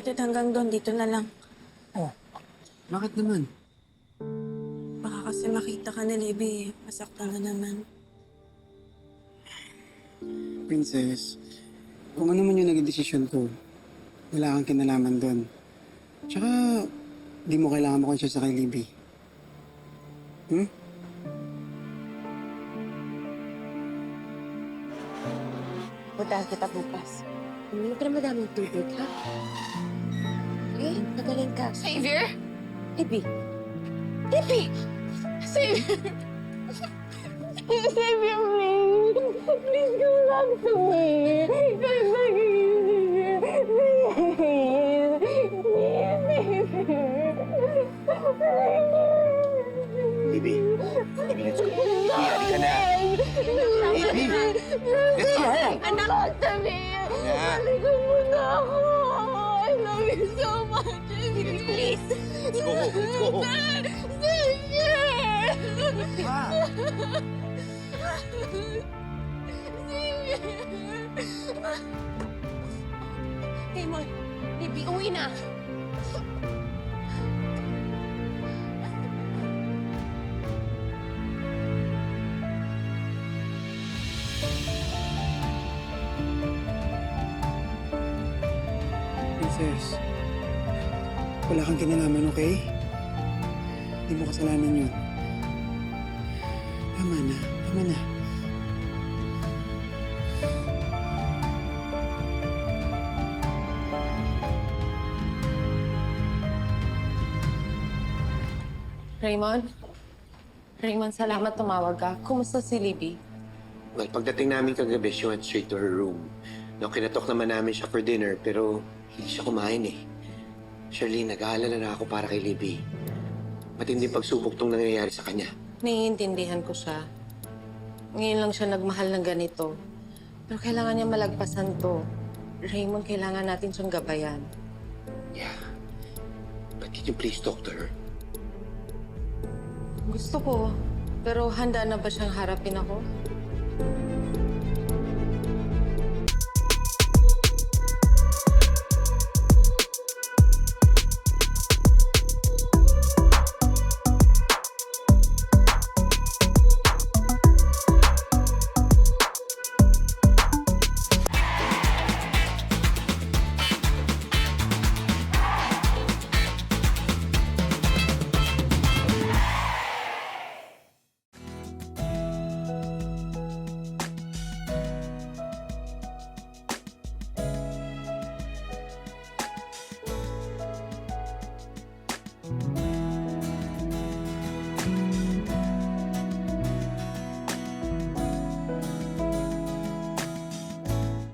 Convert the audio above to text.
hatid hanggang doon. Dito na lang. Oh, bakit naman? Baka kasi makita ka ni Libby. Masaktan na naman. Princess, kung ano man yung naging desisyon ko, wala kang kinalaman doon. Tsaka, di mo kailangan makonsya sa kay Libby. Puntahan kita bukas. Uminom ka na madaming tubig, ha? Magaling ka. Xavier? Libby! Libby! Xavier! Xavier, please! Please come back to me! Come back to me! Baby, baby, let's go. Baby, halika na. Baby, let's go home. Anak, Xavier! Yeah. Halika muna ako! I love you so much, Xavier! Please! Let's go home. Let's go home. Xavier! Ma. Raymond! Libby, uwi na! Princess, wala kang kinalaman, okay? Hindi mo kasalanan yun. Tama na, tama na. Raymond? Raymond, salamat tumawag ka. Kumusta si Libby? Well, pagdating namin kagabi, she went straight to her room. No, kinatok naman namin siya for dinner, pero hindi siya kumain eh. Charlene, nag-aalala na ako para kay Libby. Matinding pagsubok tong nangyayari sa kanya. Naiintindihan ko siya. Ngayon lang siya nagmahal ng ganito. Pero kailangan niya malagpasan to. Raymond, kailangan natin siyang gabayan. Yeah. But can you please talk to her? Gusto ko. Pero handa na ba siyang harapin ako?